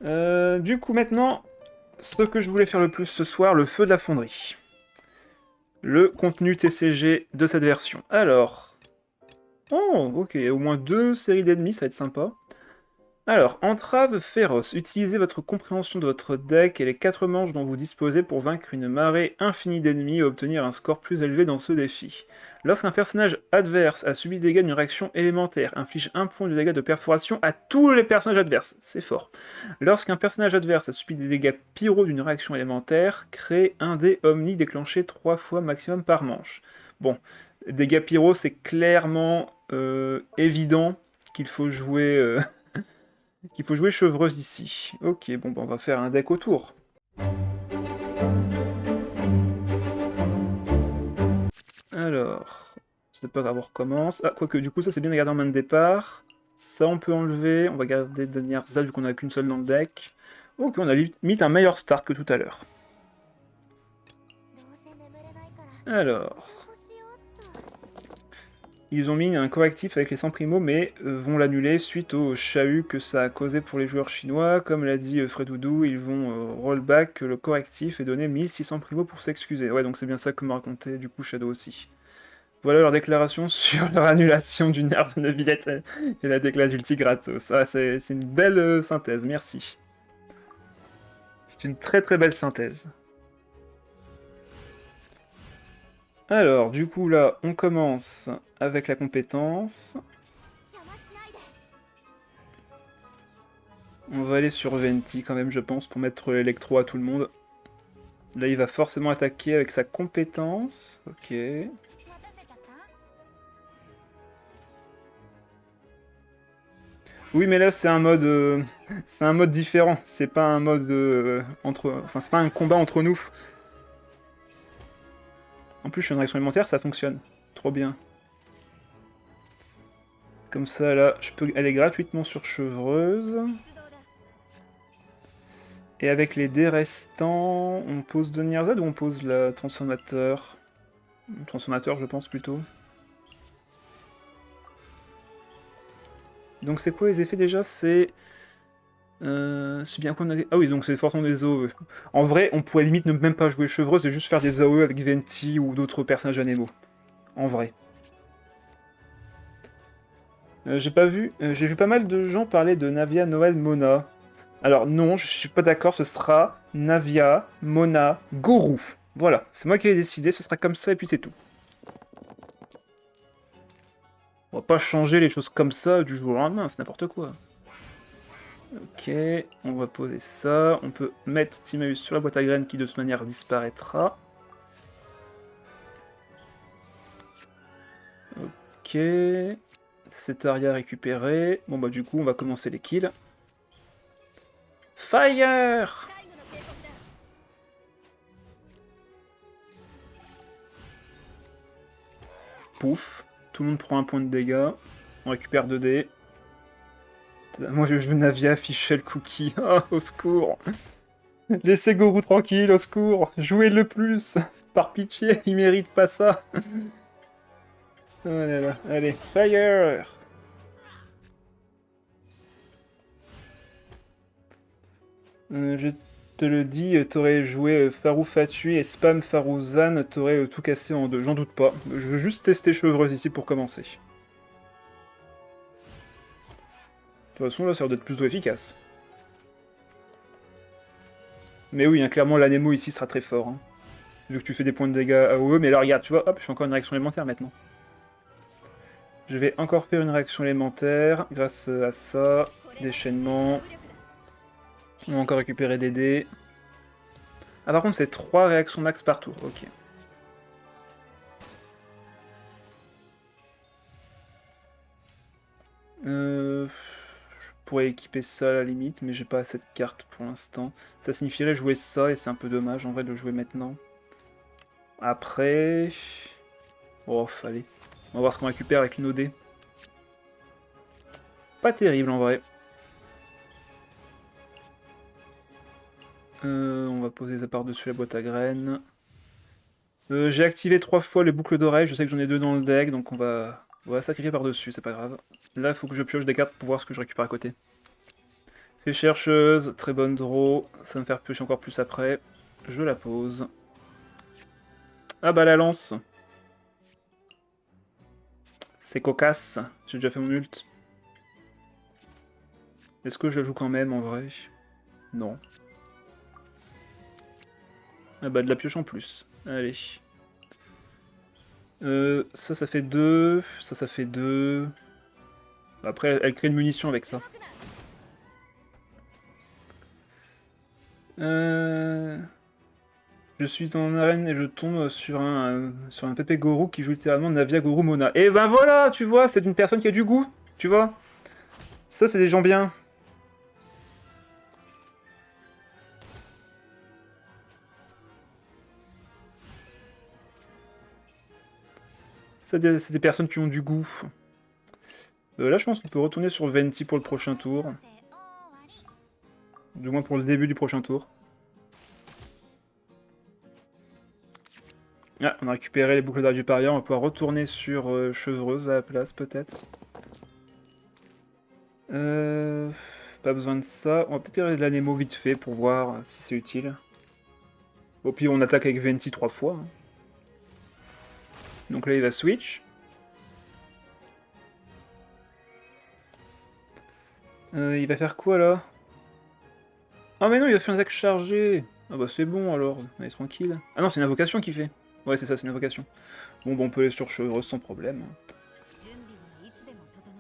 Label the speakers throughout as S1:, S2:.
S1: Du coup, maintenant, ce que je voulais faire le plus ce soir, le feu de la fonderie. Le contenu TCG de cette version. Alors... Oh, ok, au moins 2 séries d'ennemis, ça va être sympa. Alors, entrave féroce. Utilisez votre compréhension de votre deck et les 4 manches dont vous disposez pour vaincre une marée infinie d'ennemis et obtenir un score plus élevé dans ce défi. Lorsqu'un personnage adverse a subi des dégâts d'une réaction élémentaire, inflige 1 point de dégâts de perforation à tous les personnages adverses. C'est fort. Lorsqu'un personnage adverse a subi des dégâts pyro d'une réaction élémentaire, créez un dé omni déclenché 3 fois maximum par manche. Bon, dégâts pyro, c'est clairement évident qu'il faut jouer... qu'il faut jouer chevreuse ici. Ok, bon, bah, on va faire un deck autour. Alors, c'est pas grave, on recommence. Ah, quoique, du coup, ça c'est bien de garder en main de départ. Ça, on peut enlever. On va garder dernière ça vu qu'on a qu'une seule dans le deck. Ok, on a limite un meilleur start que tout à l'heure. Alors, ils ont mis un correctif avec les 100 primo, mais vont l'annuler suite au chahut que ça a causé pour les joueurs chinois. Comme l'a dit Fredoudou, ils vont rollback le correctif et donner 1600 primo pour s'excuser. Ouais, donc c'est bien ça que m'a raconté du coup Shadow aussi. Voilà leur déclaration sur leur annulation du nerf de Nevillette et la déclat d'Ulti gratos. Ça, c'est une belle synthèse, merci. C'est une très très belle synthèse. Alors, du coup, là, on commence avec la compétence. On va aller sur Venti quand même, je pense, pour mettre l'électro à tout le monde. Là, il va forcément attaquer avec sa compétence. Ok. Oui, mais là, c'est un mode différent. C'est pas un mode enfin, c'est pas un combat entre nous. En plus, je suis en réaction élémentaire, ça fonctionne. Trop bien. Comme ça, là, je peux aller gratuitement sur Chevreuse. Et avec les dés restants, on pose de Nierzad ou on pose la transformateur? Transformateur, je pense plutôt. Donc c'est quoi les effets déjà? C'est... c'est bien qu'on a... Ah oui, donc c'est forcément des AOE. En vrai, on pourrait limite ne même pas jouer Chevreuse et juste faire des AOE avec Venti ou d'autres personnages Anemo. En vrai. J'ai pas vu... j'ai vu pas mal de gens parler de Navia, Noël, Mona. Alors non, je suis pas d'accord, ce sera Navia, Mona, Gorou. Voilà, c'est moi qui ai décidé, ce sera comme ça et puis c'est tout. On va pas changer les choses comme ça du jour au lendemain, c'est n'importe quoi. Ok, on va poser ça. On peut mettre Timaeus sur la boîte à graines qui de toute manière disparaîtra. Ok, cet aria récupéré. Bon bah du coup on va commencer les kills. Fire! Pouf, tout le monde prend un point de dégâts. On récupère 2 dés. Moi je veux Navia, Fischl, Cookie. Oh, au secours! Laissez Gorou tranquille, au secours! Jouez le plus! Par pitié, il mérite pas ça! Oh là là, allez, fire! Je te le dis, t'aurais joué Farou Fatui et Spam Farouzan, t'aurais tout cassé en deux, j'en doute pas. Je veux juste tester Chevreuse ici pour commencer. De toute façon, là, ça a l'air d'être plus ou efficace. Mais oui, hein, clairement, l'Anemo ici sera très fort. Hein. Vu que tu fais des points de dégâts AOE, mais là, regarde, tu vois, hop, je fais encore une réaction élémentaire maintenant. Je vais encore faire une réaction élémentaire grâce à ça. Déchaînement. On va encore récupérer des dés. Ah, par contre, c'est 3 réactions max par tour, ok. Je pourrais équiper ça à la limite, mais j'ai pas assez de cartes pour l'instant. Ça signifierait jouer ça, et c'est un peu dommage en vrai de le jouer maintenant. Après... Oh, allez. On va voir ce qu'on récupère avec une OD. Pas terrible en vrai. On va poser ça par-dessus la boîte à graines. J'ai activé 3 fois les boucles d'oreilles, je sais que j'en ai 2 dans le deck, donc on va sacrifier par-dessus, c'est pas grave. Là, il faut que je pioche des cartes pour voir ce que je récupère à côté. Fée chercheuse, très bonne draw. Ça va me faire piocher encore plus après. Je la pose. Ah bah la lance. C'est cocasse. J'ai déjà fait mon ult. Est-ce que je la joue quand même en vrai? Non. Ah bah de la pioche en plus. Allez. Ça fait 2. Ça fait 2. Après, elle crée une munition avec ça. Je suis en arène et je tombe sur un Pepe Goro qui joue littéralement Navia Goro Mona. Et ben voilà, tu vois, c'est une personne qui a du goût, tu vois. Ça, c'est des gens bien. C'est des personnes qui ont du goût. Là, je pense qu'on peut retourner sur Venti pour le prochain tour. Du moins pour le début du prochain tour. Ah, on a récupéré les boucles d'argent du parieur, on va pouvoir retourner sur Chevreuse à la place, peut-être. Pas besoin de ça. On va peut-être tirer de l'Anemo vite fait pour voir si c'est utile. Au pire, on attaque avec Venti 3 fois. Hein. Donc là, il va switch. Il va faire quoi là? Ah mais non, il va faire un axe chargé. Ah bah c'est bon alors, allez tranquille. Ah non, c'est une invocation qu'il fait. Ouais, c'est ça, c'est une invocation. Bon, bah on peut aller sur Chevreuse sans problème.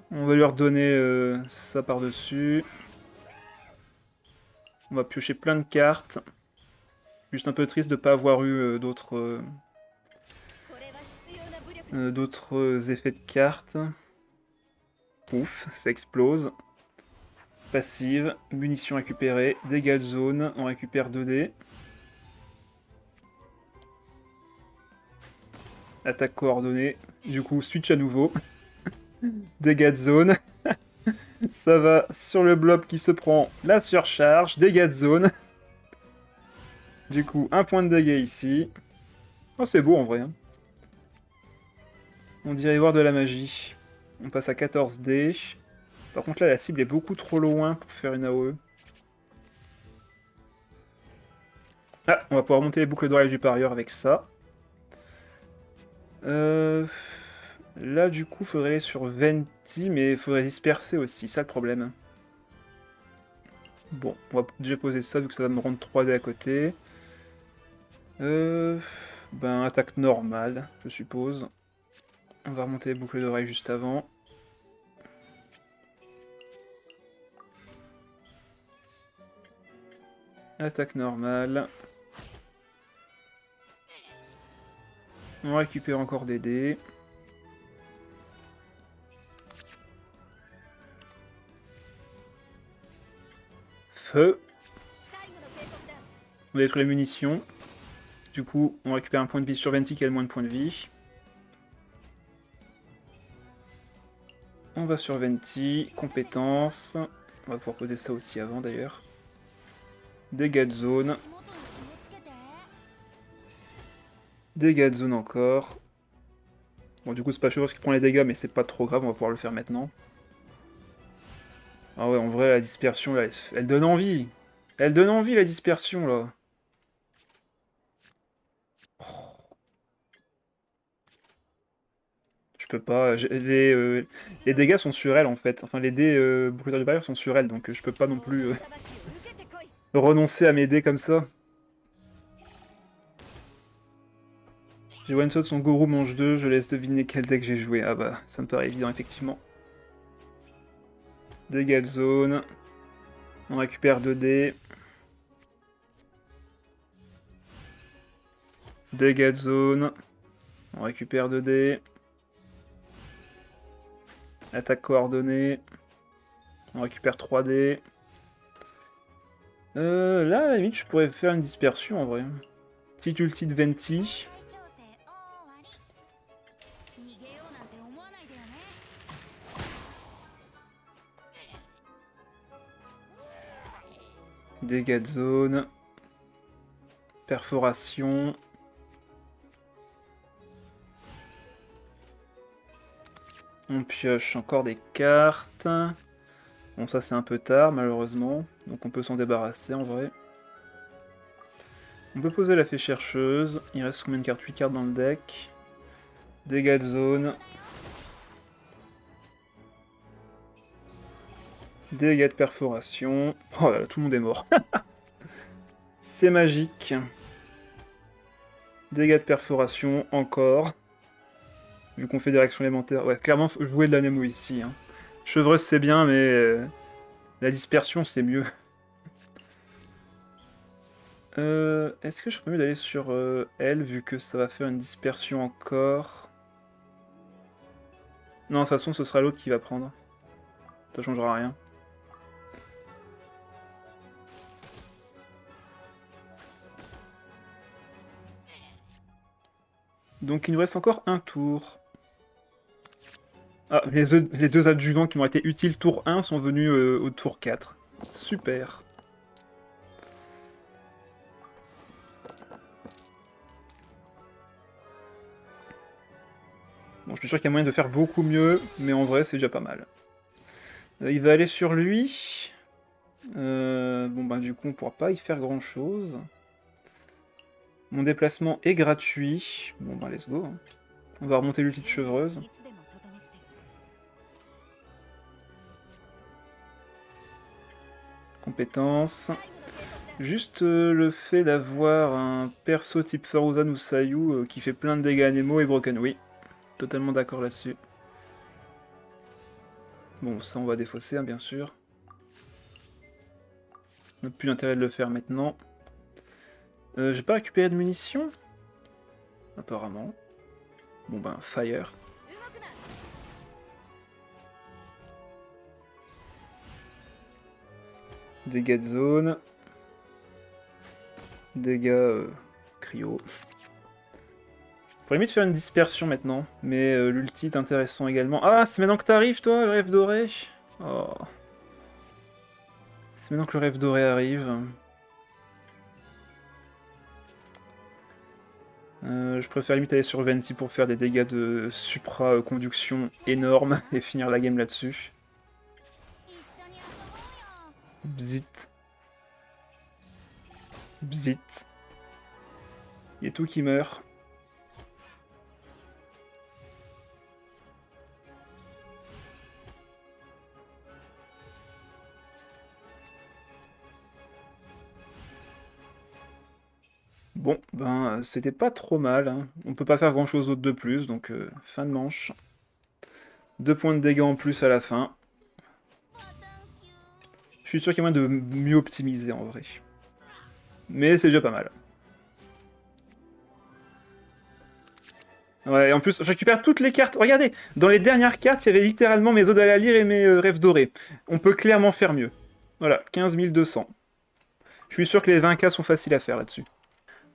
S1: On va lui redonner ça par-dessus. On va piocher plein de cartes. Juste un peu triste de ne pas avoir eu d'autres effets de cartes. Ouf, ça explose. Passive, munitions récupérées, dégâts de zone, on récupère 2 dés. Attaque coordonnée, du coup switch à nouveau. Dégâts de zone. Ça va sur le blob qui se prend la surcharge, dégâts de zone. Du coup, un point de dégâts ici. Oh, c'est beau en vrai. Hein. On dirait voir de la magie. On passe à 14 dés. Par contre là, la cible est beaucoup trop loin pour faire une AOE. Ah, on va pouvoir monter les boucles d'oreilles du parieur avec ça. Là, du coup, faudrait aller sur Venti, mais il faudrait disperser aussi, ça le problème. Bon, on va déjà poser ça, vu que ça va me rendre 3 dés à côté. Ben, attaque normale, je suppose. On va remonter les boucles d'oreilles juste avant. Attaque normale. On récupère encore des dés. Feu. On va détruire les munitions. Du coup, on récupère un point de vie sur Venti qui a le moins de points de vie. On va sur Venti, compétences. On va pouvoir poser ça aussi avant d'ailleurs. Dégâts de zone. Dégâts de zone encore. Bon, du coup, c'est pas Chevreuse qui prend les dégâts, mais c'est pas trop grave, on va pouvoir le faire maintenant. Ah ouais, en vrai, la dispersion, là, elle donne envie. Elle donne envie, la dispersion, là. Je peux pas. Les dégâts sont sur elle, en fait. Enfin, les dés bruteurs du barrière sont sur elle, donc je peux pas non plus renoncer à mes dés comme ça. J'ai one-shot son Gourou mange 2, je laisse deviner quel deck j'ai joué. Ah bah, ça me paraît évident, effectivement. Dégâts de zone. On récupère 2 dés. Dégâts de zone. On récupère 2 dés. Attaque coordonnée. On récupère 3 dés. Là, à la limite, je pourrais faire une dispersion en vrai. Petite ulti de Venti. Dégâts de zone. Perforation. On pioche encore des cartes. On Bon, ça c'est un peu tard, malheureusement. Donc on peut s'en débarrasser, en vrai. On peut poser la fée chercheuse. Il reste combien de cartes? 8 cartes dans le deck. Dégâts de zone. Dégâts de perforation. Oh là là, tout le monde est mort. C'est magique. Dégâts de perforation, encore. Vu qu'on fait des réactions élémentaires. Ouais, clairement, faut jouer de l'anemo ici. Hein. Chevreuse, c'est bien, mais la dispersion, c'est mieux. Est-ce que je ferais mieux d'aller sur elle, vu que ça va faire une dispersion encore? Non, de toute façon, ce sera l'autre qui va prendre. Ça changera rien. Donc il nous reste encore un tour. Ah, les deux adjuvants qui m'ont été utiles tour 1 sont venus au tour 4. Super. Bon, je suis sûr qu'il y a moyen de faire beaucoup mieux, mais en vrai, c'est déjà pas mal. Il va aller sur lui. Bon, bah du coup, on pourra pas y faire grand-chose. Mon déplacement est gratuit. Bon, bah let's go. Hein. On va remonter l'ulti de chevreuse. Compétences. Juste le fait d'avoir un perso type Faruzan ou Sayu qui fait plein de dégâts à Nemo et Broken, oui. Totalement d'accord là-dessus. Bon, ça on va défausser, hein, bien sûr. On n'a plus l'intérêt de le faire maintenant. J'ai pas récupéré de munitions? Apparemment. Bon ben, fire. Dégâts de zone. Dégâts cryo. Pour limite faire une dispersion maintenant, mais l'ulti est intéressant également. Ah, c'est maintenant que t'arrives toi, le rêve doré? Oh. C'est maintenant que le rêve doré arrive. Je préfère limite aller sur Venti pour faire des dégâts de supra-conduction énormes et finir la game là-dessus. Bzit. Bzit. Il y a tout qui meurt. Bon, ben, c'était pas trop mal. Hein. On peut pas faire grand chose d'autre de plus, donc fin de manche. 2 points de dégâts en plus à la fin. Je suis sûr qu'il y a moyen de mieux optimiser en vrai. Mais c'est déjà pas mal. Ouais, et en plus, je récupère toutes les cartes. Regardez, dans les dernières cartes, il y avait littéralement mes odes à la lyre et mes rêves dorés. On peut clairement faire mieux. Voilà, 15 200. Je suis sûr que les 20K sont faciles à faire là-dessus.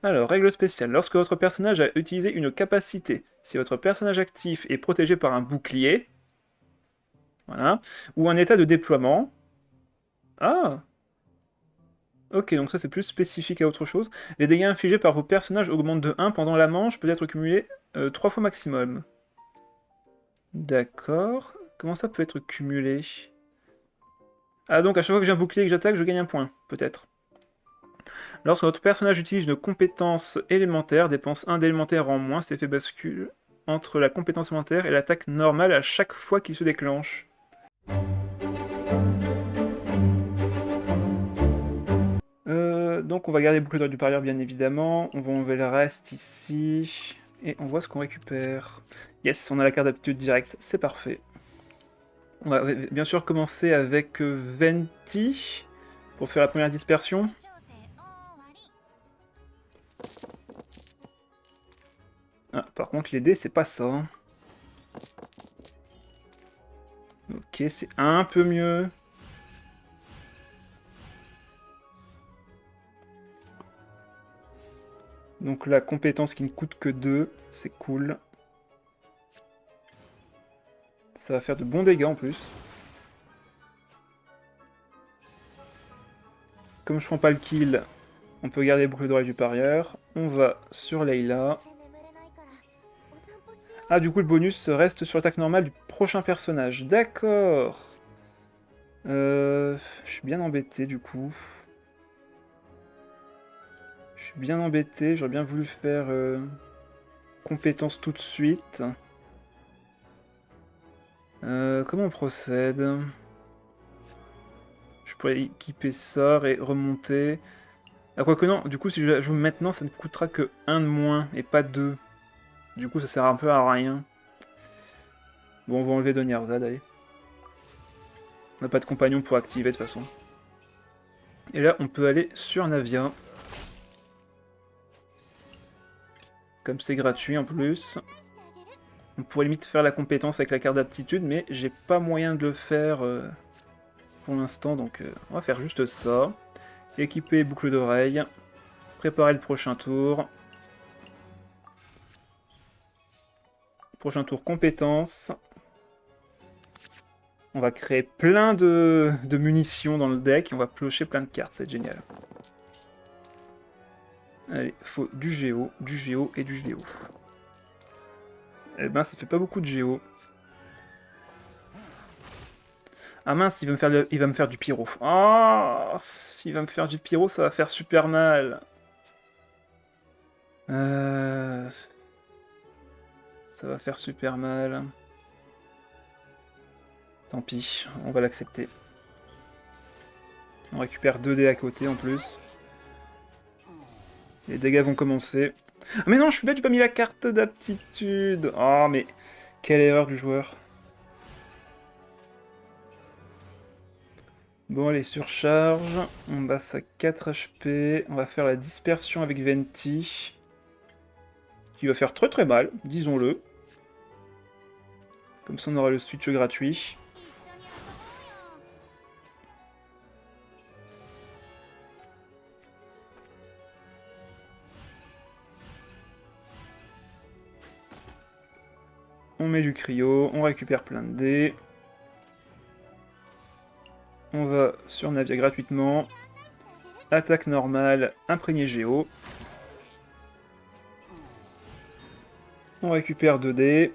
S1: Alors, règle spéciale. Lorsque votre personnage a utilisé une capacité, si votre personnage actif est protégé par un bouclier, voilà, ou un état de déploiement... Ah! Ok, donc ça c'est plus spécifique à autre chose. Les dégâts infligés par vos personnages augmentent de 1 pendant la manche, peut être cumulé 3 fois maximum. D'accord. Comment ça peut être cumulé? Ah donc à chaque fois que j'ai un bouclier et que j'attaque, je gagne un point, peut-être. Lorsque votre personnage utilise une compétence élémentaire, dépense 1 d'élémentaire en moins, cet effet bascule entre la compétence élémentaire et l'attaque normale à chaque fois qu'il se déclenche. Donc on va garder boucle du parieur bien évidemment, on va enlever le reste ici, et on voit ce qu'on récupère. Yes, on a la carte d'aptitude directe, c'est parfait. On va bien sûr commencer avec Venti, pour faire la première dispersion. Ah, par contre les dés c'est pas ça. Hein. Ok, c'est un peu mieux. Donc la compétence qui ne coûte que 2, c'est cool. Ça va faire de bons dégâts en plus. Comme je prends pas le kill, on peut garder boucle d'oreille du parieur. On va sur Layla. Ah, du coup, le bonus reste sur l'attaque normale du prochain personnage. D'accord. Je suis bien embêté du coup. Je suis bien embêté, j'aurais bien voulu faire compétence tout de suite. Comment on procède? Je pourrais équiper ça et remonter. Ah, quoique non, du coup, si je la joue maintenant, ça ne coûtera que 1 de moins et pas 2. Du coup, ça sert un peu à rien. Bon, on va enlever Donnierzad, allez. On n'a pas de compagnon pour activer de toute façon. Et là, on peut aller sur Navia. Comme c'est gratuit en plus. On pourrait limite faire la compétence avec la carte d'aptitude, mais j'ai pas moyen de le faire pour l'instant, donc on va faire juste ça. Équiper boucle d'oreille. Préparer le prochain tour. Prochain tour compétence. On va créer plein de munitions dans le deck et on va piocher plein de cartes, c'est génial. Allez, faut du géo et du géo. Eh ben, ça fait pas beaucoup de géo. Ah mince, il va me faire du pyro. Oh, il va me faire du pyro, ça va faire super mal. Ça va faire super mal. Tant pis, on va l'accepter. On récupère 2 dés à côté en plus. Les dégâts vont commencer. Ah mais non, je suis bête, j'ai pas mis la carte d'aptitude. Oh mais quelle erreur du joueur. Bon allez, surcharge. On basse à 4 HP. On va faire la dispersion avec Venti. Qui va faire très très mal, disons-le. Comme ça on aura le switch gratuit. On met du cryo, on récupère plein de dés. On va sur Navia gratuitement. Attaque normale, imprégné géo. On récupère 2 dés.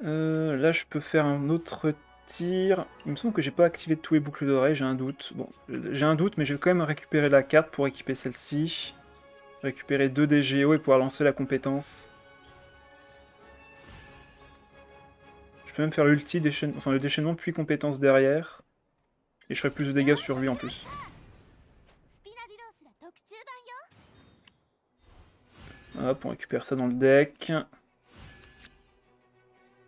S1: Là, je peux faire un autre tir. Il me semble que j'ai pas activé tous les boucles d'oreilles, j'ai un doute. Bon, j'ai un doute, mais je vais quand même récupérer la carte pour équiper celle-ci. Récupérer 2 dés géo et pouvoir lancer la compétence. Je peux même faire l'ulti, enfin le déchaînement puis compétence derrière. Et je ferai plus de dégâts sur lui en plus. Hop, on récupère ça dans le deck.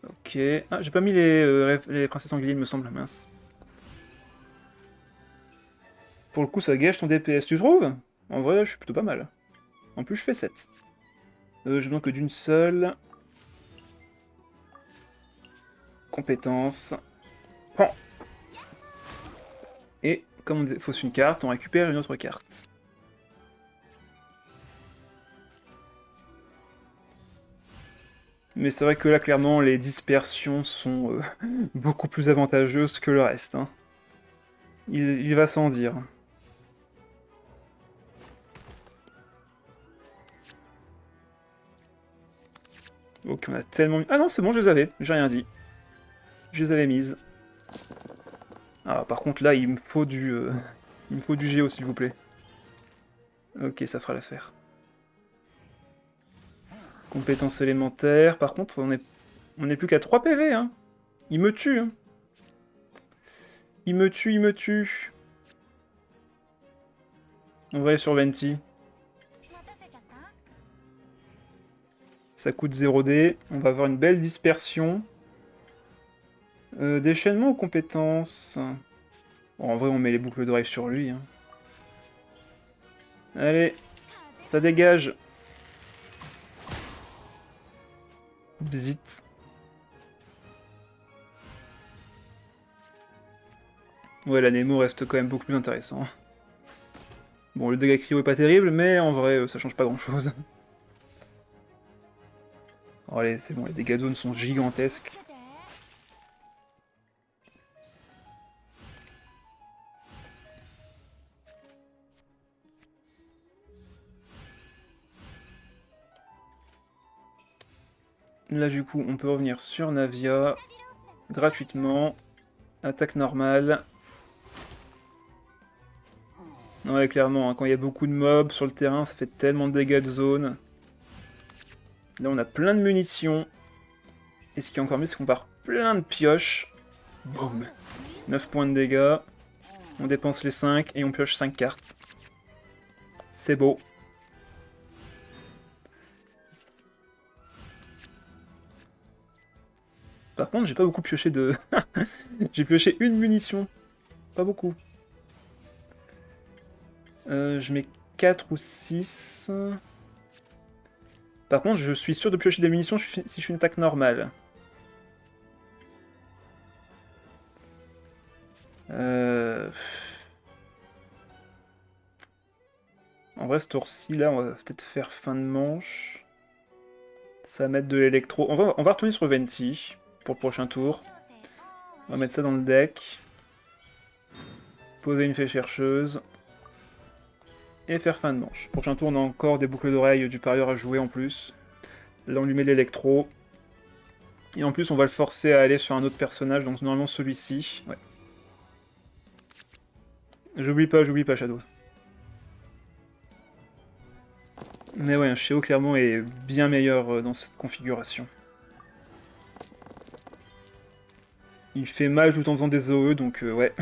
S1: Ok. Ah, j'ai pas mis les princesses anglais, il me semble, mince. Pour le coup, ça gâche ton DPS, tu trouves? En vrai, je suis plutôt pas mal. En plus, je fais 7. J'ai besoin que d'une seule. Compétence. Pan. Et comme on fausse une carte, on récupère une autre carte. Mais c'est vrai que là, clairement, les dispersions sont beaucoup plus avantageuses que le reste. Hein. Il va sans dire. Ok, on a tellement mis... Ah non, c'est bon, je les avais. J'ai rien dit. Je les avais mises. Ah, par contre, là, il me faut il me faut du géo, s'il vous plaît. Ok, ça fera l'affaire. Compétences élémentaires. Par contre, on est plus qu'à 3 PV, hein. Il me tue, hein. Il me tue, il me tue. On va aller sur Venti. Ça coûte 0 dés. On va avoir une belle dispersion. Déchaînement aux compétences. Bon, en vrai, on met les boucles d'oreilles sur lui. Hein. Allez, ça dégage. Bzit. Ouais, la Nemo reste quand même beaucoup plus intéressant. Bon, le dégât cryo est pas terrible, mais en vrai, ça change pas grand-chose. Oh, allez, c'est bon, les dégâts de zone sont gigantesques. Là, du coup, on peut revenir sur Navia gratuitement. Attaque normale. Ouais, clairement, hein, quand il y a beaucoup de mobs sur le terrain, ça fait tellement de dégâts de zone. Là, on a plein de munitions. Et ce qui est encore mieux, c'est qu'on part plein de pioches. Boum. 9 points de dégâts. On dépense les 5 et on pioche 5 cartes. C'est beau. Par contre, j'ai pas beaucoup pioché de... j'ai pioché une munition. Pas beaucoup. Je mets 4 ou 6. Par contre, je suis sûr de piocher des munitions si je fais une attaque normale. En vrai, ce tour-ci, là, on va peut-être faire fin de manche. Ça va mettre de l'électro. On va retourner sur Venti pour le prochain tour. On va mettre ça dans le deck. Poser une fée chercheuse. Et faire fin de manche. Prochain tour, on a encore des boucles d'oreilles du parieur à jouer en plus. Là, on lui met l'électro. Et en plus, on va le forcer à aller sur un autre personnage, donc normalement celui-ci. Ouais. J'oublie pas Shadow. Mais ouais, un Sheo clairement est bien meilleur dans cette configuration. Il fait mal tout en faisant des OE, donc ouais.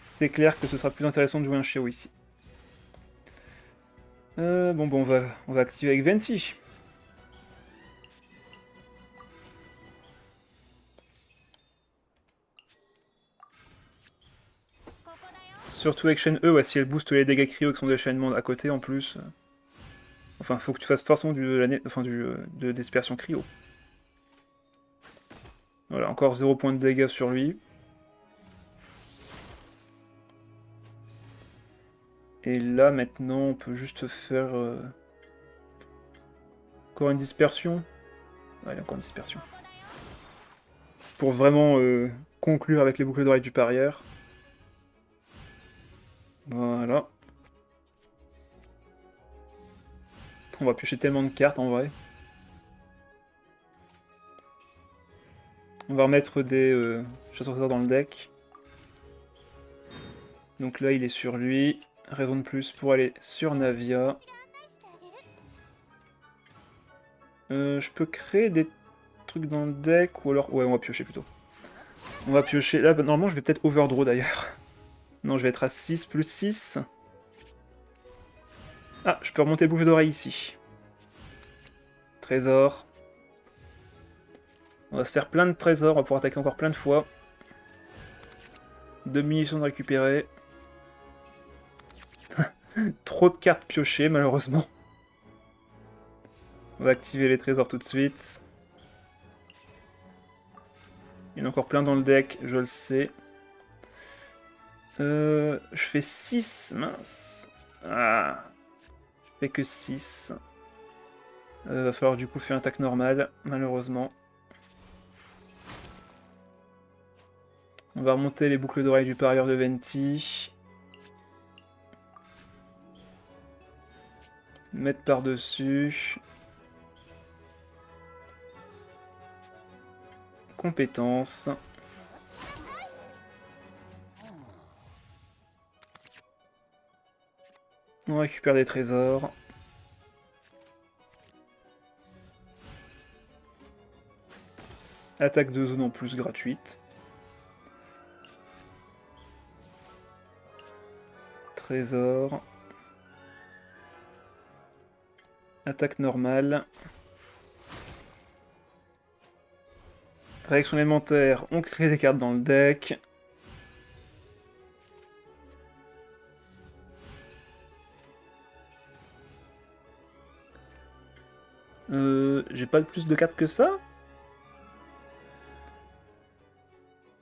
S1: C'est clair que ce sera plus intéressant de jouer un Sheo ici. Bon, on va activer avec Venti. Surtout avec chaîne E, ouais, si elle booste les dégâts cryo avec son déchaînement à côté en plus. Enfin, faut que tu fasses forcément de dispersion cryo. Voilà, encore 0 point de dégâts sur lui. Et là, maintenant, on peut juste faire... Encore une dispersion. Ouais, encore une dispersion. Pour vraiment conclure avec les boucles d'oreilles du parieur. Voilà. On va piocher tellement de cartes en vrai. On va remettre des chasseurs trésors dans le deck. Donc là, il est sur lui. Raison de plus pour aller sur Navia. Je peux créer des trucs dans le deck ou alors... Ouais, on va piocher plutôt. On va piocher... Là, normalement, je vais peut-être overdraw d'ailleurs. Non, je vais être à 6 plus 6. Ah, je peux remonter le boucle d'oreille ici. Trésor. On va se faire plein de trésors, on va pouvoir attaquer encore plein de fois. 2 munitions de récupérer. Trop de cartes piochées, malheureusement. On va activer les trésors tout de suite. Il y en a encore plein dans le deck, je le sais. Je fais 6, mince. Ah. Je fais que 6. Va falloir du coup faire une attaque normale, malheureusement. On va remonter les boucles d'oreilles du parieur de Venti. Mettre par-dessus. Compétences. On récupère des trésors. Attaque de zone en plus gratuite. Trésor. Attaque normale. Réaction élémentaire, on crée des cartes dans le deck. J'ai pas plus de cartes que ça.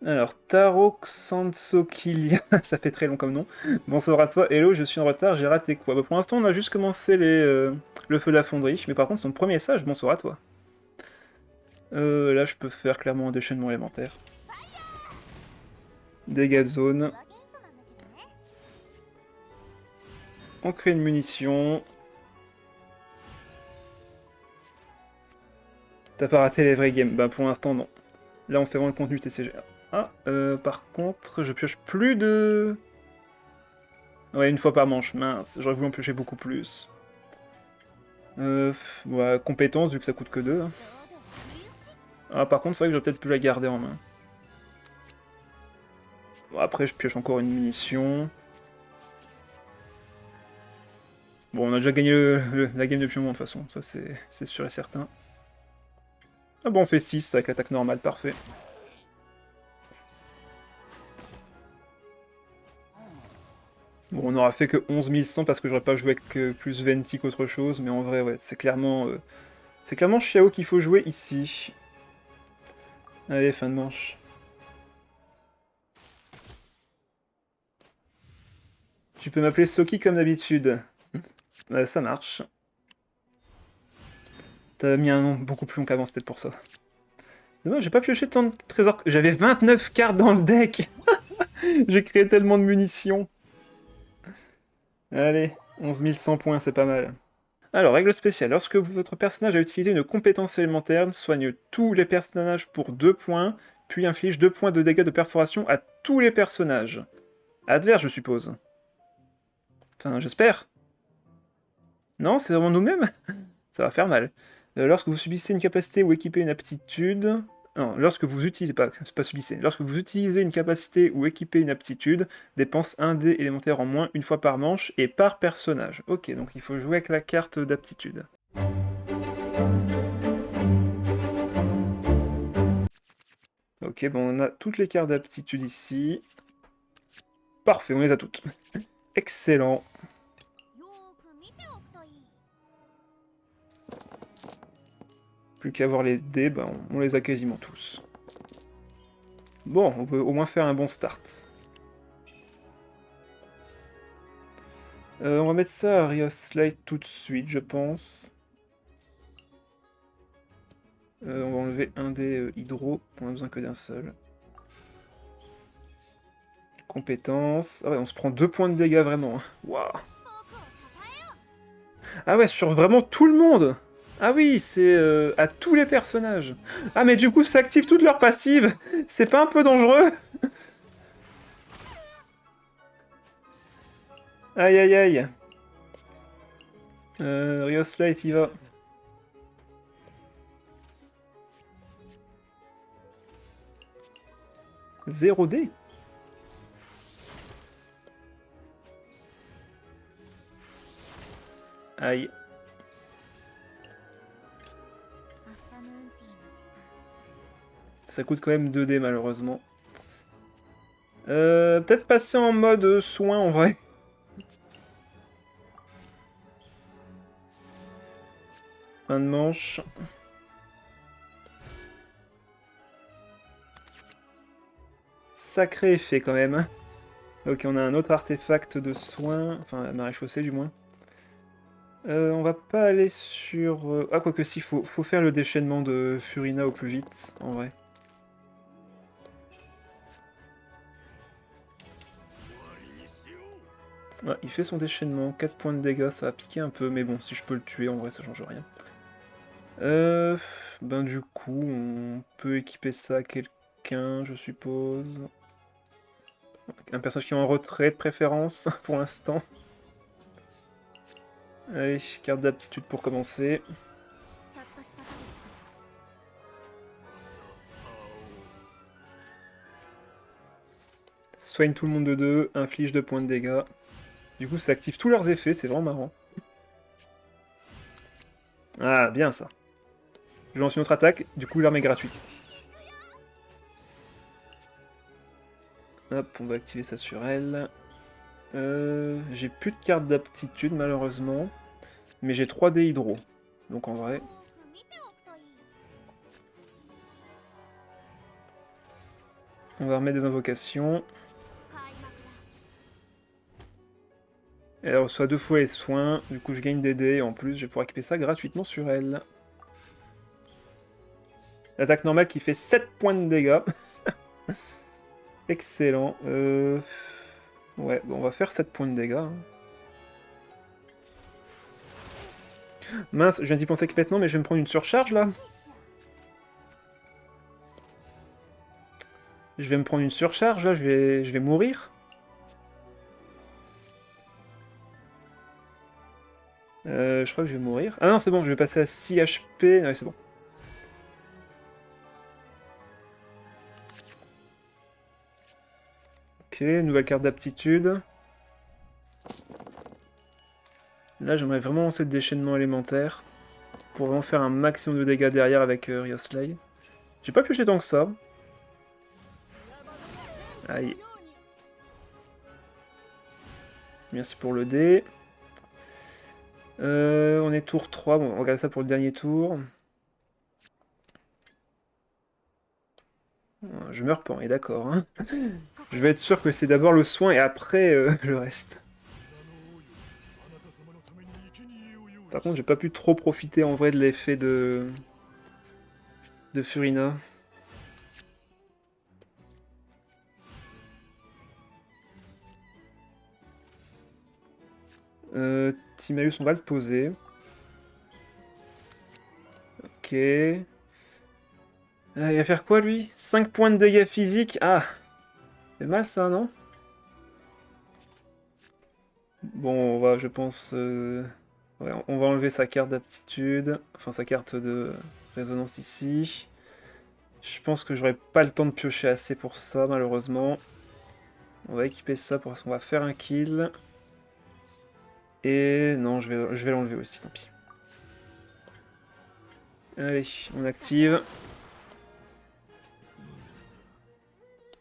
S1: Alors, Taro Xantsokillia, ça fait très long comme nom. Bonsoir à toi, hello, je suis en retard, j'ai raté quoi? Bah, pour l'instant, on a juste commencé le feu de la fonderie, mais par contre, c'est ton premier message, bonsoir à toi. Là, je peux faire clairement un déchaînement élémentaire. Dégâts de zone. On crée une munition. T'as pas raté les vrais games? Bah pour l'instant non. Là on fait vraiment le contenu TCG. Ah, par contre, je pioche plus de... Ouais, une fois par manche, mince, j'aurais voulu en piocher beaucoup plus. Ouais, compétence, vu que ça coûte que 2. Hein. Ah, par contre, c'est vrai que j'aurais peut-être pu la garder en main. Bon, après, je pioche encore une munition. Bon, on a déjà gagné la game depuis un moment, de toute façon, ça c'est sûr et certain. Ah bon, on fait 6 avec l'attaque normale, parfait. Bon, on aura fait que 11 100 parce que j'aurais pas joué avec plus Venti qu'autre chose, mais en vrai, ouais, c'est clairement Xiao qu'il faut jouer ici. Allez, fin de manche. Tu peux m'appeler Soki comme d'habitude. Ouais, ça marche. T'as mis un nom beaucoup plus long qu'avant, c'était pour ça. Dommage, j'ai pas pioché tant de trésors. J'avais 29 cartes dans le deck. J'ai créé tellement de munitions. Allez, 11 100 points, c'est pas mal. Alors, règle spéciale. Lorsque votre personnage a utilisé une compétence élémentaire, soigne tous les personnages pour 2 points, puis inflige 2 points de dégâts de perforation à tous les personnages. Adverse, je suppose. Enfin, j'espère. Non, c'est vraiment nous-mêmes. Ça va faire mal. Lorsque vous subissez une capacité ou équipez une aptitude... Non, lorsque vous utilisez... C'est pas subissez. Lorsque vous utilisez une capacité ou équipez une aptitude, dépense un dé élémentaire en moins une fois par manche et par personnage. Ok, donc il faut jouer avec la carte d'aptitude. Ok, bon, on a toutes les cartes d'aptitude ici. Parfait, on les a toutes. Excellent. Plus qu'à voir les dés, bah, on les a quasiment tous. Bon, on peut au moins faire un bon start. On va mettre ça à Rios Light tout de suite, je pense. On va enlever un des hydro, on a besoin que d'un seul. Compétence. Ah ouais, on se prend 2 points de dégâts vraiment. Waouh. Ah ouais, sur vraiment tout le monde. Ah oui, c'est à tous les personnages. Ah mais du coup, ça active toutes leurs passives. C'est pas un peu dangereux? Aïe aïe aïe. Rios Light, il va. 0 dé. Aïe. Ça coûte quand même 2 dés malheureusement. Peut-être passer en mode soin en vrai. Fin de manche. Sacré effet quand même. Ok, on a un autre artefact de soin. Enfin, la marée chaussée du moins. On va pas aller sur... Ah, quoique si, faut faire le déchaînement de Furina au plus vite, en vrai. Ouais, il fait son déchaînement, 4 points de dégâts, ça va piquer un peu, mais bon, si je peux le tuer, en vrai, ça change rien. Ben du coup, on peut équiper ça à quelqu'un, je suppose. Un personnage qui est en retrait, de préférence, pour l'instant. Allez, carte d'aptitude pour commencer. Soigne tout le monde de 2, inflige 2 points de dégâts. Du coup, ça active tous leurs effets, c'est vraiment marrant. Ah, bien ça. Je lance une autre attaque, du coup l'arme est gratuite. Hop, on va activer ça sur elle. J'ai plus de carte d'aptitude malheureusement. Mais j'ai 3 dés hydro. Donc en vrai... On va remettre des invocations. Elle reçoit 2 fois les soins, du coup je gagne des dés, et en plus je vais pouvoir équiper ça gratuitement sur elle. L'attaque normale qui fait 7 points de dégâts. Excellent. Ouais, bon, on va faire 7 points de dégâts. Hein. Mince, je viens d'y penser complètement, mais je vais me prendre une surcharge là. Je vais me prendre une surcharge, là, je vais mourir. Je crois que je vais mourir. Ah non, c'est bon, je vais passer à 6 HP. Ouais, c'est bon. Ok, nouvelle carte d'aptitude. Là, j'aimerais vraiment lancer le déchaînement élémentaire. Pour vraiment faire un maximum de dégâts derrière avec Rioslay. J'ai pas pioché tant que ça. Aïe. Merci pour le dé. On est tour 3. Bon, on regarde ça pour le dernier tour. Je meurs pas, on est d'accord. Hein. Je vais être sûr que c'est d'abord le soin et après le reste. Par contre, j'ai pas pu trop profiter en vrai de l'effet de Furina. Timaeus, on va le poser. Ok. Il va faire quoi lui? 5 points de dégâts physiques. Ah! C'est mal ça, non? Bon, on va, je pense... ouais, on va enlever sa carte d'aptitude. Enfin, sa carte de résonance ici. Je pense que j'aurai pas le temps de piocher assez pour ça, malheureusement. On va équiper ça pour qu'on va faire un kill. Et non, je vais l'enlever aussi, tant pis. Allez, on active.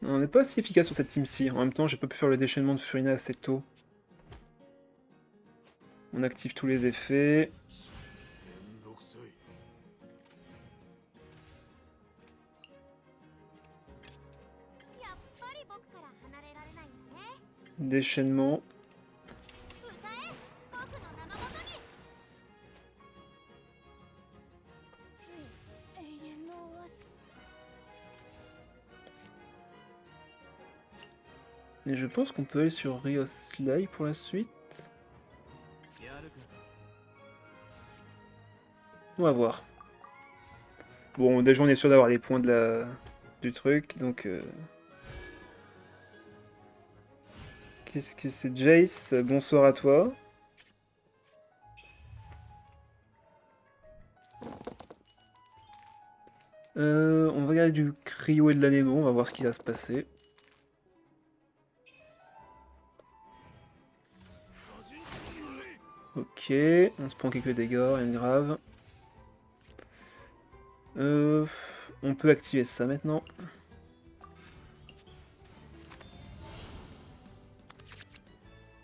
S1: On n'est pas aussi efficace sur cette team-ci. En même temps, j'ai pas pu faire le déchaînement de Furina assez tôt. On active tous les effets. Déchaînement. Et je pense qu'on peut aller sur Rioslay pour la suite. On va voir. Bon, déjà on est sûr d'avoir les points du truc, donc... Qu'est-ce que c'est? Jace, bonsoir à toi. On va regarder du cryo et de l'anémo, on va voir ce qui va se passer. Ok, on se prend quelques dégâts, rien de grave. On peut activer ça maintenant.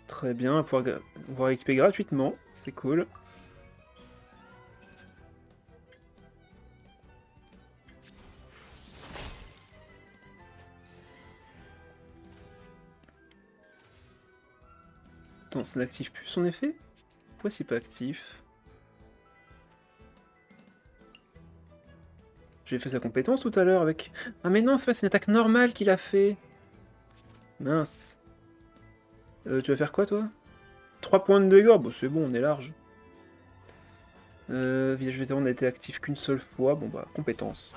S1: Très bien, on va pouvoir équiper gratuitement, c'est cool. Attends, ça n'active plus son effet? Pourquoi c'est pas actif? J'ai fait sa compétence tout à l'heure avec... Ah mais non, c'est une attaque normale qu'il a fait. Mince. Tu vas faire quoi toi? 3 points de dégâts, bon c'est bon, on est large. Village vétéran n'a été actif qu'une seule fois, bon bah, compétence.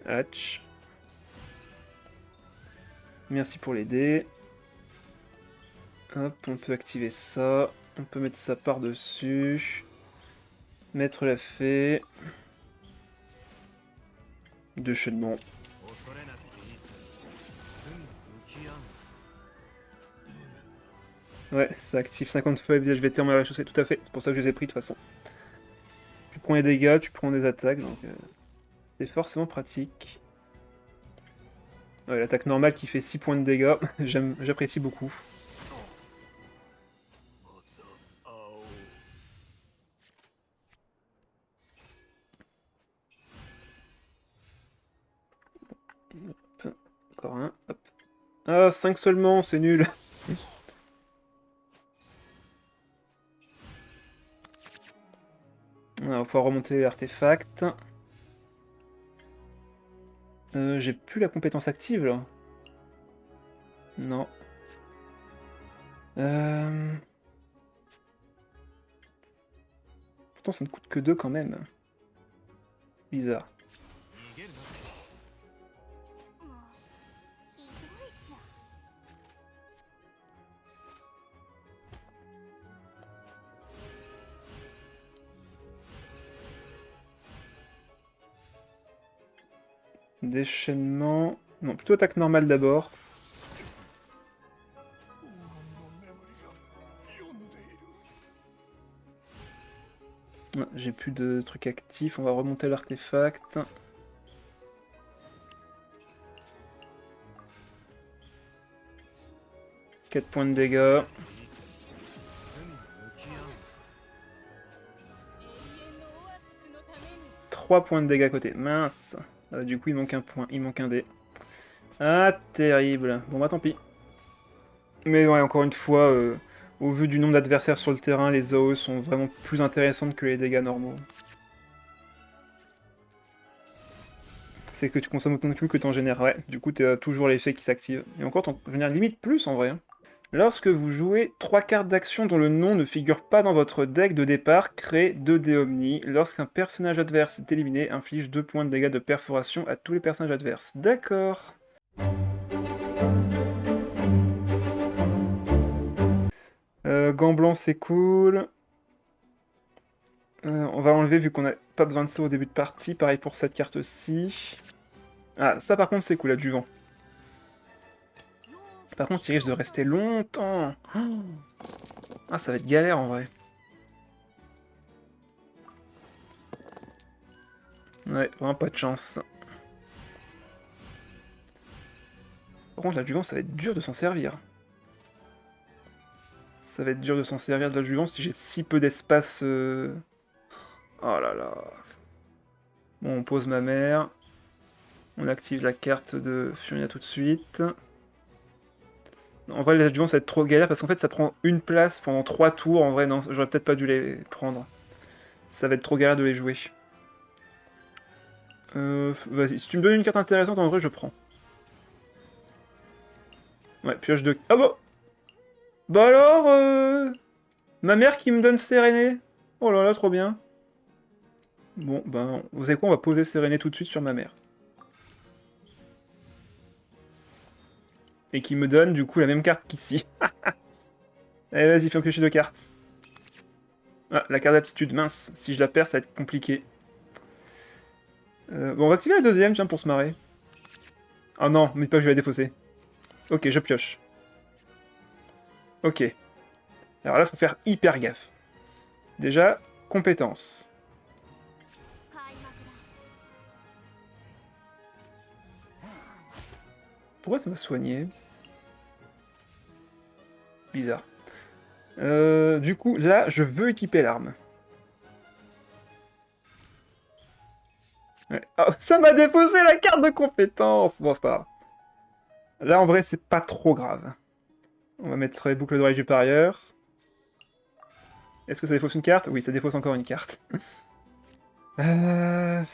S1: Hatch. Merci pour les dés. Hop, on peut activer ça. On peut mettre ça par-dessus. Mettre la fée. Déchaînement. Ouais, ça active 50 fois village vétéran à la chaussée, tout à fait. C'est pour ça que je les ai pris de toute façon. Tu prends les dégâts, tu prends des attaques, donc c'est forcément pratique. Ouais, l'attaque normale qui fait 6 points de dégâts, j'apprécie beaucoup. Hop, encore un, hop. Ah, 5 seulement, c'est nul. On va pouvoir remonter l'artefact. J'ai plus la compétence active, là. Non. Pourtant, ça ne coûte que 2 quand même. Bizarre. Déchaînement... Non, plutôt attaque normale d'abord. J'ai plus de trucs actifs, on va remonter l'artefact. « 4 points de dégâts. 3 points de dégâts à côté. Mince. Du coup, il manque un point. Il manque un dé. Ah, terrible. Bon, bah tant pis. Mais ouais, encore une fois, au vu du nombre d'adversaires sur le terrain, les AOE sont vraiment plus intéressantes que les dégâts normaux. C'est que tu consommes autant de cubes que t'en génères. Ouais, du coup, t'as toujours l'effet qui s'active. Et encore, t'en génères limite plus en vrai. Lorsque vous jouez 3 cartes d'action dont le nom ne figure pas dans votre deck de départ, créez 2 dés Omni. Lorsqu'un personnage adverse est éliminé, inflige 2 points de dégâts de perforation à tous les personnages adverses. D'accord. Gant blanc, c'est cool. On va enlever vu qu'on n'a pas besoin de ça au début de partie. Pareil pour cette carte-ci. Ah, ça par contre, c'est cool, adjuvant. Par contre, il risque de rester longtemps. Ah, ça va être galère en vrai. Ouais, vraiment pas de chance. Par contre, l'adjuvant, ça va être dur de s'en servir. Ça va être dur de s'en servir de l'adjuvant si j'ai si peu d'espace. Oh là là. Bon, on pose ma mère. On active la carte de Furina tout de suite. En vrai, les adjuvants, ça va être trop galère parce qu'en fait, ça prend une place pendant 3 tours. En vrai, non, j'aurais peut-être pas dû les prendre. Ça va être trop galère de les jouer. Vas-y, si tu me donnes une carte intéressante, en vrai, je prends. Ouais, pioche de... Ah bah Bah alors, ma mère qui me donne Sérénée. Oh là là, trop bien. Bon, ben, vous savez quoi, on va poser Sérénée tout de suite sur ma mère. Et qui me donne, du coup, la même carte qu'ici. Allez, vas-y, fais piocher 2 cartes. Ah, la carte d'aptitude, mince. Si je la perds, ça va être compliqué. Bon, on va activer la deuxième, tiens, pour se marrer. Ah non, mais pas que je vais la défausser. Ok, je pioche. Ok. Alors là, faut faire hyper gaffe. Déjà, compétence. Pourquoi ça m'a soigné? Bizarre. Du coup, là, je veux équiper l'arme. Ouais. Oh, ça m'a défaussé la carte de compétence. Bon, c'est pas grave. Là, en vrai, c'est pas trop grave. On va mettre les boucles d'oreilles du parieur. Est-ce que ça défausse une carte? Oui, ça défausse encore une carte. C'est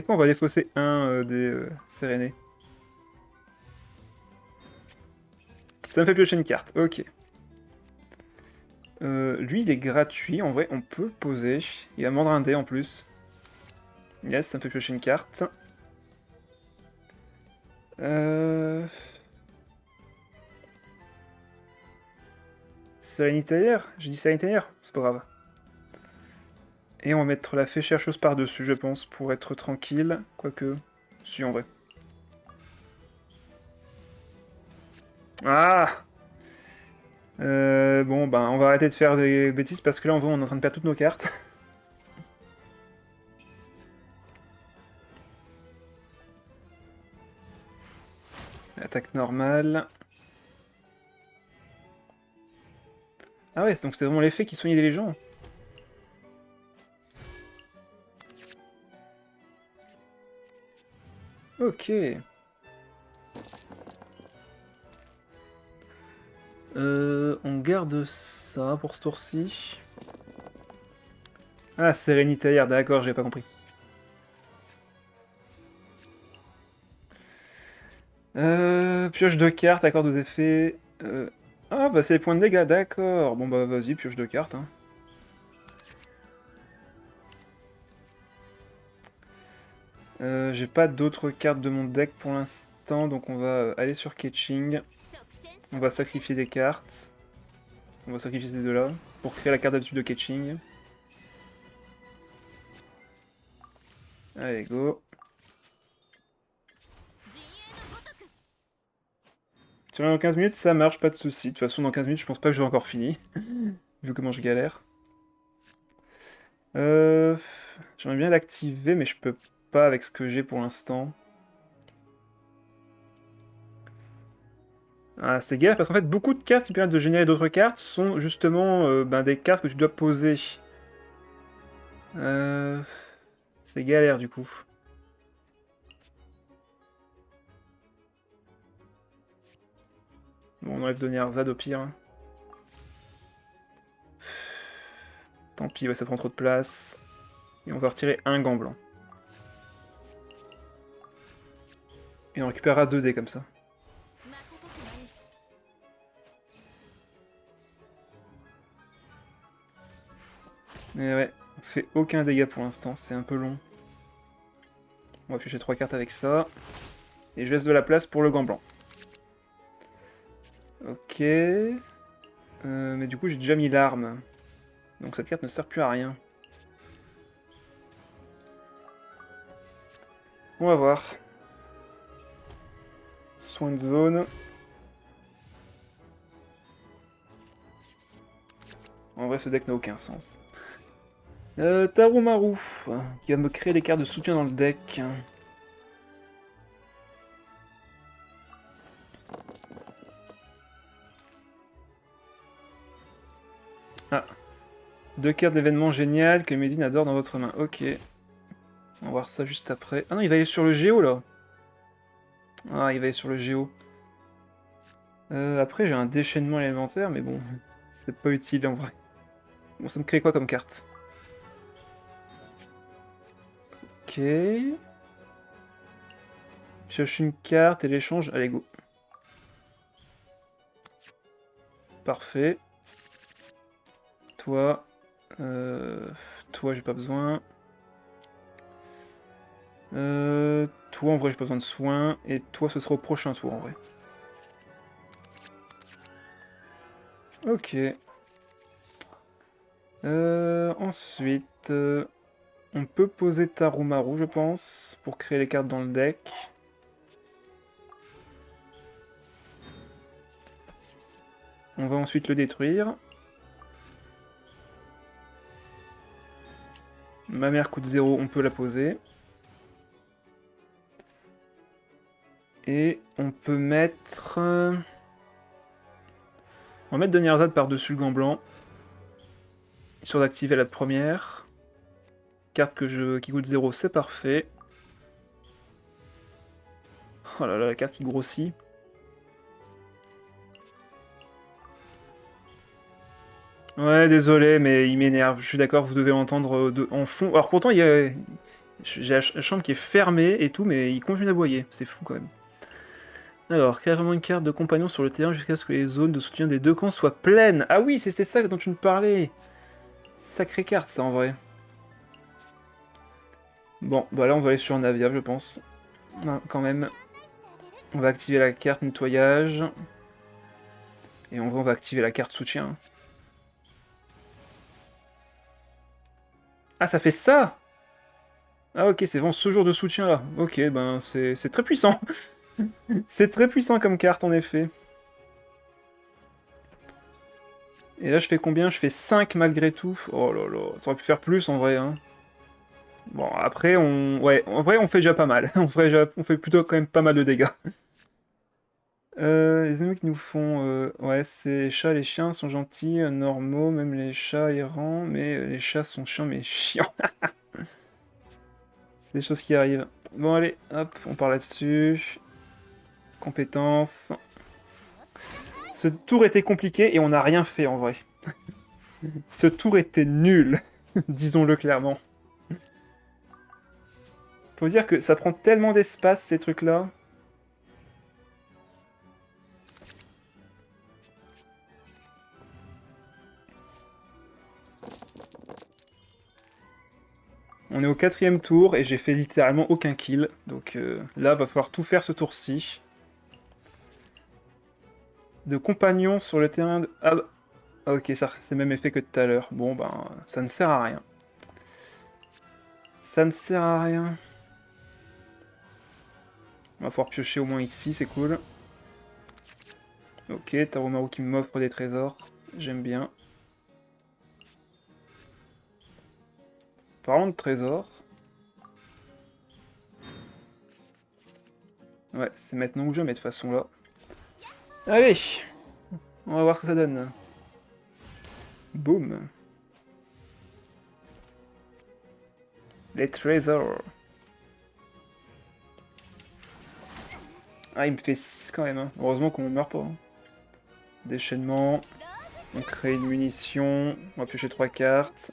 S1: quoi? On va défausser un des Sérénés. Ça me fait piocher une carte, ok. Lui, il est gratuit, en vrai, on peut le poser. Il va mordre un dé en plus. Yes, ça me fait piocher une carte. Sérénitaire? J'ai dit sérénitaire? C'est pas grave. Et on va mettre la fée chercheuse par-dessus, je pense, pour être tranquille. Quoique... Si, en vrai. Ah! Bon, ben, on va arrêter de faire des bêtises, parce que là, en vrai, on est en train de perdre toutes nos cartes. Attaque normale. Ah ouais, donc c'est vraiment l'effet qui soigne les gens. Ok. On garde ça pour ce tour-ci. Ah, sérénitaire, d'accord, j'ai pas compris. Pioche de cartes, accord aux effets. Ah bah c'est les points de dégâts, d'accord. Bon bah vas-y, pioche de cartes. Hein. J'ai pas d'autres cartes de mon deck pour l'instant, donc on va aller sur Ketching. On va sacrifier des cartes. On va sacrifier ces deux-là pour créer la carte d'habitude de Ketching. Allez, go. Tu reviens dans 15 minutes, ça marche, pas de soucis. De toute façon, dans 15 minutes, je pense pas que j'aurai encore fini. Vu comment je galère. J'aimerais bien l'activer, mais je peux pas avec ce que j'ai pour l'instant. Ah, c'est galère parce qu'en fait, beaucoup de cartes qui permettent de générer d'autres cartes sont justement ben, des cartes que tu dois poser. C'est galère du coup. Bon, on enlève Donnerzad au pire. Tant pis, ouais, ça prend trop de place. Et on va retirer un gant blanc. Et on récupérera 2 dés comme ça. Mais ouais, on fait aucun dégât pour l'instant, c'est un peu long. On va piocher 3 cartes avec ça. Et je laisse de la place pour le gant blanc. Ok. Mais du coup, j'ai déjà mis l'arme. Donc cette carte ne sert plus à rien. On va voir. Soin de zone. En vrai, ce deck n'a aucun sens. Tarumaru, qui va me créer des cartes de soutien dans le deck. Ah. 2 cartes d'événements géniales que Medine adore dans votre main. Ok. On va voir ça juste après. Ah non, il va aller sur le géo là. Ah, il va aller sur le géo. Après, j'ai un déchaînement élémentaire, mais bon, c'est pas utile en vrai. Bon, ça me crée quoi comme carte? Ok. Pioche une carte et l'échange. Allez, go. Parfait. Toi. Toi, j'ai pas besoin. Toi, en vrai, j'ai pas besoin de soins. Et toi, ce sera au prochain tour, en vrai. Ok. Ensuite, on peut poser Tarumaru, je pense, pour créer les cartes dans le deck. On va ensuite le détruire. Ma mère coûte 0, on peut la poser. Et on peut mettre... On va mettre Donnerzad par-dessus le gant blanc. Histoire d'activer la première. Carte qui coûte 0, c'est parfait. Oh là là, la carte qui grossit. Ouais, désolé, mais il m'énerve. Je suis d'accord, vous devez l'entendre en fond. Alors pourtant, j'ai la chambre qui est fermée et tout, mais il continue d'aboyer. C'est fou quand même. Alors, carrément une carte de compagnon sur le terrain jusqu'à ce que les zones de soutien des deux camps soient pleines. Ah oui, c'était ça dont tu me parlais. Sacrée carte, ça, en vrai. Bon, bah là, on va aller sur Navia, je pense. Non, quand même. On va activer la carte nettoyage. Et on va activer la carte soutien. Ah, ça fait ça! Ah ok, c'est vraiment ce genre de soutien là. Ok, ben c'est très puissant. C'est très puissant comme carte en effet. Et là je fais combien? Je fais 5 malgré tout. Oh là là, ça aurait pu faire plus en vrai. Hein. Bon après Ouais, en vrai on fait déjà pas mal. On fait plutôt quand même pas mal de dégâts. Les ennemis qui nous font... Ouais, ces chats, les chiens sont gentils, normaux, même les chats errants, mais les chats sont chiants mais chiants. Des choses qui arrivent. Bon allez, hop, on part là-dessus. Compétences. Ce tour était compliqué et on n'a rien fait en vrai. Ce tour était nul, disons-le clairement. Faut dire que ça prend tellement d'espace ces trucs-là. On est au 4e tour et j'ai fait littéralement aucun kill. Donc là, va falloir tout faire ce tour-ci. De compagnons sur le terrain de... Ah, ok, ça c'est le même effet que tout à l'heure. Bon, ben, ça ne sert à rien. Ça ne sert à rien. On va pouvoir piocher au moins ici, c'est cool. Ok, Taromaru qui m'offre des trésors. J'aime bien. Parlons de trésors. Ouais, c'est maintenant ou jamais de toute façon là. Allez, on va voir ce que ça donne. Boum. Les trésors. Ah, il me fait 6 quand même. Hein. Heureusement qu'on ne meurt pas. Hein. Déchaînement. On crée une munition. On va piocher 3 cartes.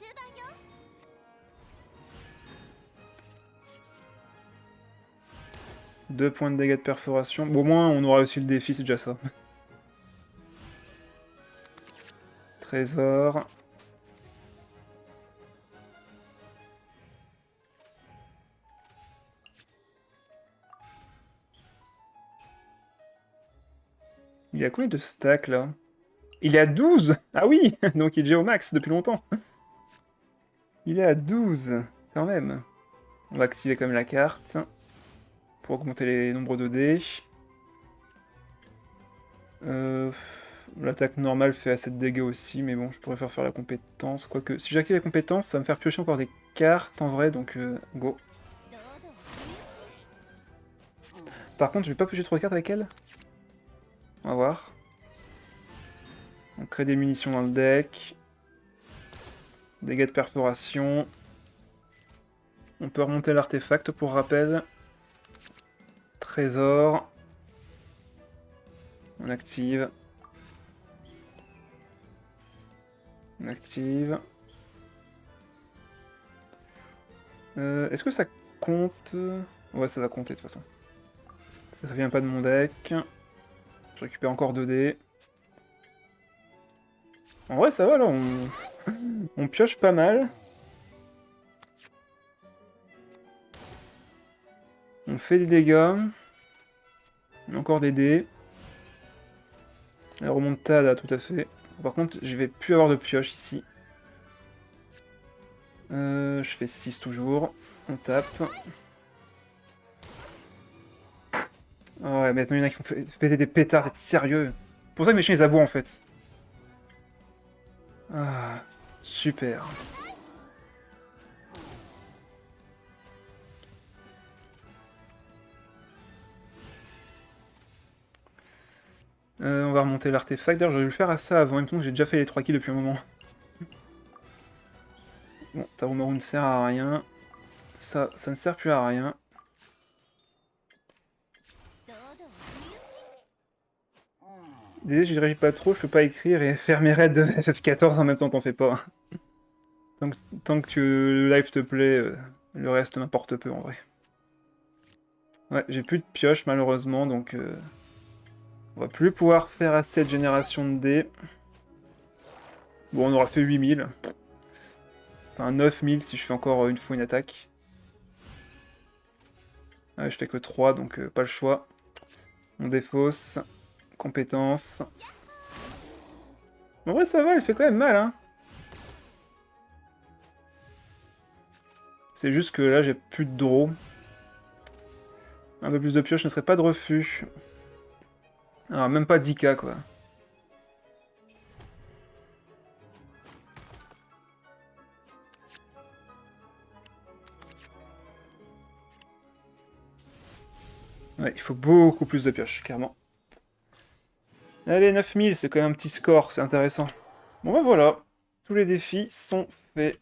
S1: Deux points de dégâts de perforation. Bon, au moins, on aura aussi le défi, c'est déjà ça. Trésor. Il a combien de stacks, là? Il est à 12! Ah oui! Donc il est déjà au max depuis longtemps. Il est à 12, quand même. On va activer quand même la carte. Pour augmenter les nombres de dés. L'attaque normale fait assez de dégâts aussi, mais bon, je pourrais faire la compétence. Quoique, si j'active la compétence, ça va me faire piocher encore des cartes en vrai, donc go. Par contre, je vais pas piocher 3 cartes avec elle. On va voir. On crée des munitions dans le deck. Dégâts de perforation. On peut remonter l'artefact pour rappel. Trésor. On active. On active. Est-ce que ça compte? Ouais, ça va compter de toute façon. Ça vient pas de mon deck. Je récupère encore 2 dés. En vrai, ça va là, on pioche pas mal. On fait des dégâts. Encore des dés. La remontada, tout à fait. Par contre, je vais plus avoir de pioche ici. Je fais 6 toujours. On tape. Oh ouais, maintenant il y en a qui font péter des pétards, c'est sérieux. C'est pour ça que mes chiens les aboient en fait. Ah, super. On va remonter l'artefact. D'ailleurs, j'aurais dû le faire à ça avant. Même temps que j'ai déjà fait les 3 kills depuis un moment. Bon, Taromaru ne sert à rien. Ça ne sert plus à rien. Désolé, j'y réagis pas trop, je peux pas écrire et faire mes raids de FF14 en même temps, t'en fais pas. Tant que le live te plaît, le reste m'importe peu en vrai. Ouais, j'ai plus de pioche malheureusement, donc on va plus pouvoir faire assez de génération de dés. Bon, on aura fait 8000. Enfin, 9000 si je fais encore une fois une attaque. Ouais, je fais que 3, donc pas le choix. On défausse. Compétence. En vrai, ça va, il fait quand même mal, hein. C'est juste que là, j'ai plus de draw. Un peu plus de pioche ne serait pas de refus. Alors, même pas 10k, quoi. Ouais, il faut beaucoup plus de pioche, clairement. Allez, 9000, c'est quand même un petit score, c'est intéressant. Bon bah voilà, tous les défis sont faits.